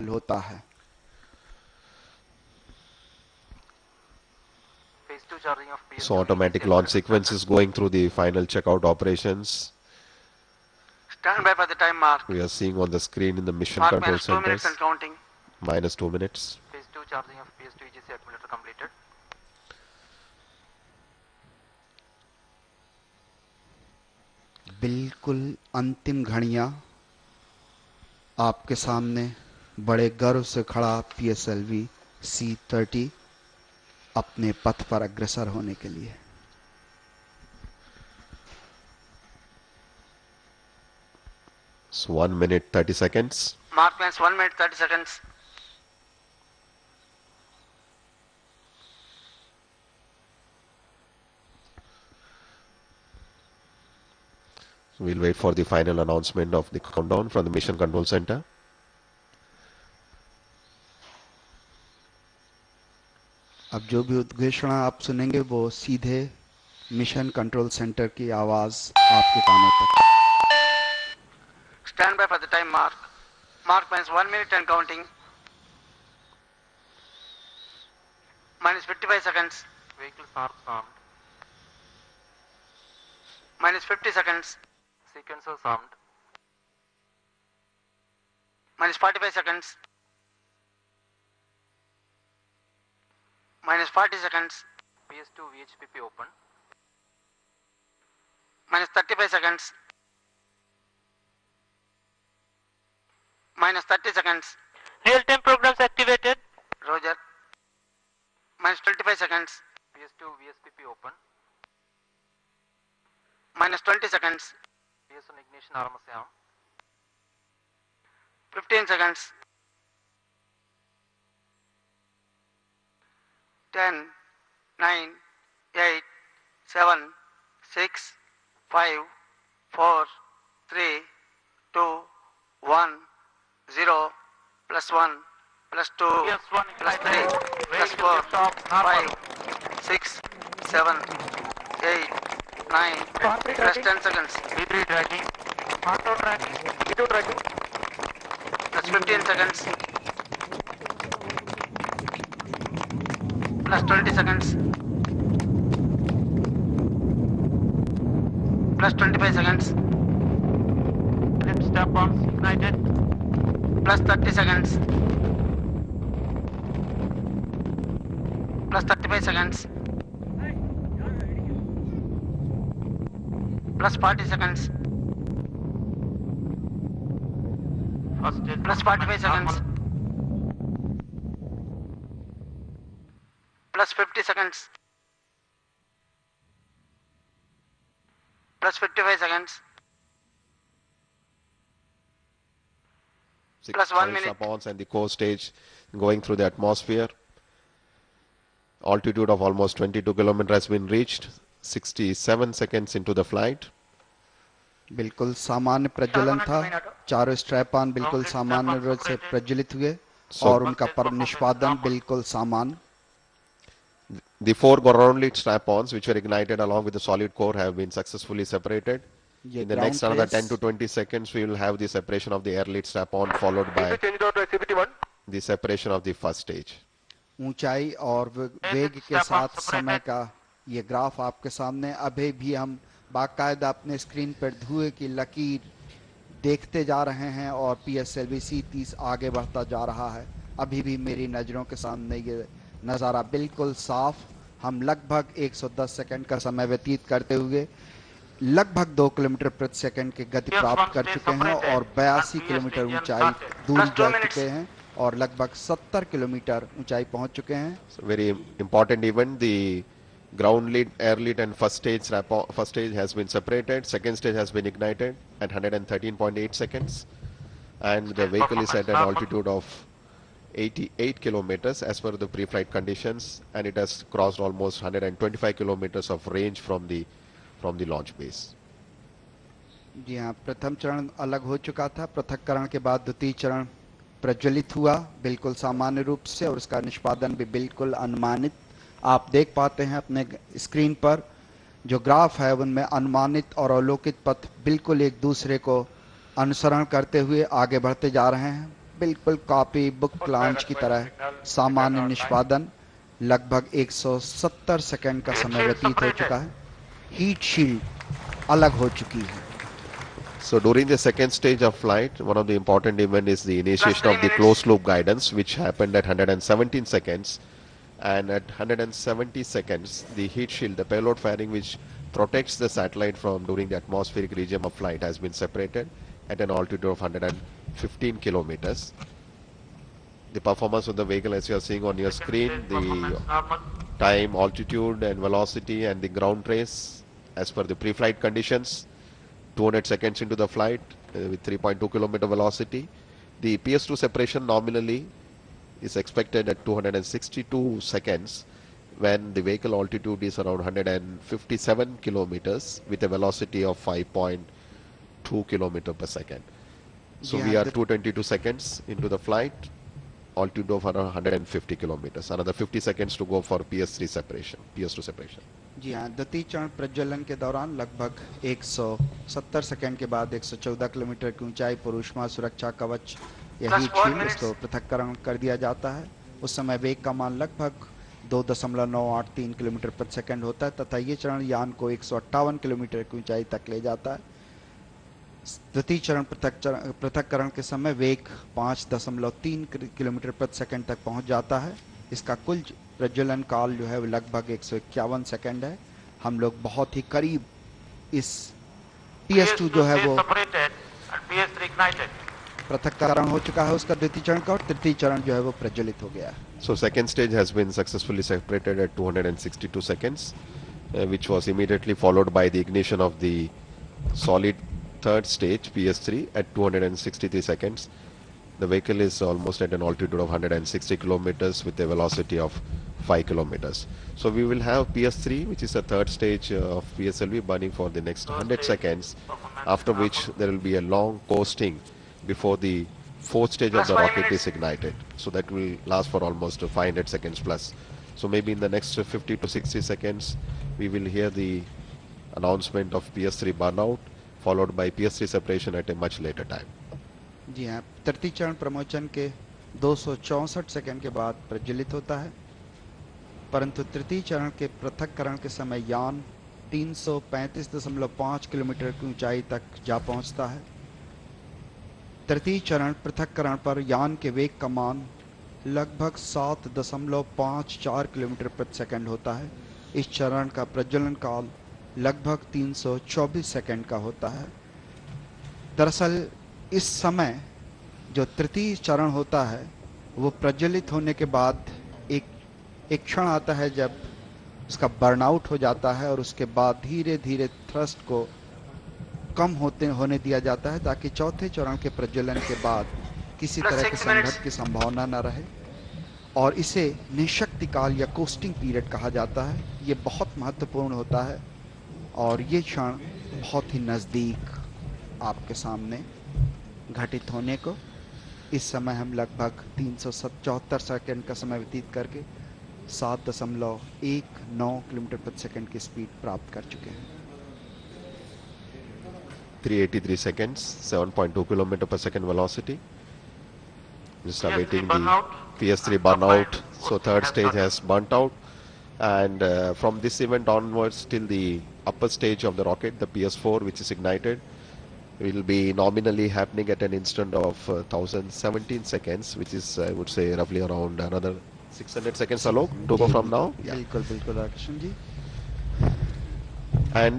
हल होता है। So automatic launch sequence is going through the final checkout operations. Stand by for the time mark. We are seeing on the screen in the mission Mark control minus 2 minutes centers. and counting. Minus 2 minutes. Phase 2 charging of PS2 EGC accumulator completed. बिल्कुल अंतिम घड़ियां आपके सामने बड़े गर्व से खड़ा PSLV C30 अपने पथ पर अग्रसर होने के लिए। So 1 minute 30 seconds. Mark minus 1 minute 30 seconds. So we'll wait for the final announcement of the countdown from the mission control center. अब जो भी उद्घोषणा आप सुनेंगे वो सीधे मिशन कंट्रोल सेंटर की आवाज आपके कानों तक। Stand by for the time mark. Mark minus 1 minute and counting. Minus 55 seconds. Vehicles are armed. Minus 50 seconds. Sequencers armed. Minus 45 seconds. Minus 40 seconds. PS2 VHPP open. Minus 35 seconds. Minus 30 seconds. Real-time programs activated. Roger. Minus 25 seconds. PS2 VSPP open. Minus 20 seconds. PS1 ignition RMS arm. 15 seconds. 10, 9, 8, 7, 6, 5, 4, 3, 2, 1, 0, plus 1, plus 2, PS1 plus 3, plus 4, 5, 6, 7, 8, 9, plus 10 seconds, B3 tracking. Auto tracking. B2 tracking. plus 15 seconds, plus 20 seconds, plus 25 seconds, Lift strap-ons ignited. plus 30 seconds, plus 35 seconds, plus 40 seconds, First stage plus 45 seconds, plus 50 seconds, plus 55 seconds, plus 1 minute. Strap-ons and the core stage going through the atmosphere. Altitude of almost 22 kilometers has been reached. 67 seconds into the flight. बिल्कुल सामान्य प्रज्वलन था। चारों strap on बिल्कुल सामान्य रूप से प्रज्वलित हुए और उनका पर निष्पादन बिल्कुल सामान्य। The four ground lead strap-ons which were ignited along with the solid core have been successfully separated. In the next another 10 to 20 seconds we will have the separation of the air lead strap-on followed by the separation of the first stage. ऊंचाई और वेग के साथ समय का ये graph आपके सामने। अभी भी हम बाकायदा अपने स्क्रीन पर धुएं की लकीर देखते जा रहे हैं और PSLV C30 आगे बढ़ता जा रहा है। अभी भी मेरी नज़रों के सामने ये नज़ारा बिल्कुल साफ। हम लगभग 110 सेकंड का समय व्यतीत करते हुए लगभग 2 किलोमीटर प्रति सेकंड की गति प्राप्त कर चुके हैं और 82 किलोमीटर ऊंचाई दूर जा चुके हैं और लगभग 70 किलोमीटर ऊंचाई पहुंच चुके हैं। So very important event. The ground lead, air lead and first stage has been separated. Second stage has been ignited at 113.8 seconds and the vehicle is at an altitude of 88 kilometers as per the pre-flight conditions and it has crossed almost 125 kilometers of range from the launch base. जी हाँ, प्रथम चरण अलग हो चुका था। पृथक्करण के बाद द्वितीय चरण प्रज्वलित हुआ बिल्कुल सामान्य रूप से और उसका निष्पादन भी बिल्कुल अनुमानित। आप देख पाते हैं अपने स्क्रीन पर जो ग्राफ है उनमें अनुमानित और अवलोकित पथ बिल्कुल एक दूसरे को अनुसरण करते हुए आगे बढ़ते जा रहे हैं। बिल्कुल कॉपी बुक लॉन्च की तरह सामान्य निष्पादन। लगभग 170 सेकंड का समय व्यतीत हो चुका है। हीट शील्ड अलग हो चुकी है। So during the second stage of flight, one of the important event is the initiation of the closed loop guidance, which happened at 117 seconds. And at 170 seconds, the heat shield, the payload fairing which protects the satellite from during the atmospheric region of flight, has been separated at an altitude of 115 kilometers. The performance of the vehicle, as you are seeing on your screen, the Normal. time, altitude and velocity and the ground trace as per the pre-flight conditions, 200 seconds into the flight with 3.2 kilometer velocity. The PS2 separation nominally is expected at 262 seconds when the vehicle altitude is around 157 kilometers with a velocity of 5.2 kilometer per second. So Yeah, we are the- 222 seconds into the flight, altitude of around 150 kilometers. Another 50 seconds to go for PS2 separation. जी हाँ, द्वितीय चरण प्रज्वलन के दौरान लगभग 170 second के बाद 114 kilometre की ऊंचाई पर ऊष्मा सुरक्षा कवच या Just हीट 4 शील्ड minutes. इसको पृथक्करण कर दिया जाता है। उस समय वेग का मान लगभग 2.983 किलोमीटर प्रति सेकंड होता है तथा ये चरण यान को 158 किलोमीटर की ऊंचाई तक ले जाता है। द्वितीय चरण पृथक्करण के समय वेग 5.3 किलोमीटर प्रति सेकंड तक पहुंच जाता है। इसका कुल प्रज्वलन काल जो है वो लगभग 151 सेकंड है। हम लोग बहुत ही करीब इस PS2 जो है वो separated and PS3 ignited. पृथक्करण हो चुका है उसका द्वितीय चरण का, और तृतीय चरण जो है वो प्रज्वलित हो गया है। So second stage has been successfully separated at 262 seconds, which was immediately followed by the ignition of the solid third stage PS3 at 263 seconds. The vehicle is almost at an altitude of 160 kilometers with a velocity of 5 kilometers. So we will have PS3, which is the third stage of PSLV, burning for the next 100 seconds, after which there will be a long coasting before the fourth stage of the rocket is ignited. So that will last for almost 500 seconds plus. So maybe in the next 50 to 60 seconds, we will hear the announcement of PS3 burnout, followed by PS3 separation at a much later time. जी हाँ, तृतीय चरण प्रमोचन के 264 second के बाद प्रज्वलित होता है, परंतु तृतीय चरण के पृथक्करण के समय यान 335.5 किलोमीटर की ऊंचाई तक जा पहुंचता है। तृतीय चरण पृथक्करण पर यान के वेग का मान लगभग 7.54 किलोमीटर प्रति सेकंड होता है। इस चरण का प्रज्वलन काल लगभग 324 सेकंड का होता है। दरअसल इस समय जो तृतीय चरण होता है वो प्रज्वलित होने के बाद एक क्षण आता है जब उसका बर्नआउट हो जाता है, और उसके बाद धीरे धीरे थ्रस्ट को कम होने दिया जाता है ताकि चौथे चरण के प्रज्वलन के बाद किसी तरह के संघर्ष की संभावना न रहे, और इसे निशक्ति काल या कोस्टिंग पीरियड कहा जाता है। ये बहुत महत्वपूर्ण होता है और ये क्षण बहुत ही नज़दीक आपके सामने घटित होने को। इस समय हम लगभग 374 सेकंड का समय व्यतीत करके 7.19 किलोमीटर प्रति सेकंड की स्पीड प्राप्त कर चुके हैं। 383 seconds, 7.2 kilometer per second velocity. Just PS3 awaiting burnout. the PS3 burnout. So third stage has burnt out, and from this event onwards till the upper stage of the rocket, the PS4, which is ignited, will be nominally happening at an instant of 1017 seconds, which is I would say roughly around another 600 seconds alone to go from now. बिल्कुल बिल्कुल राकेशन जी।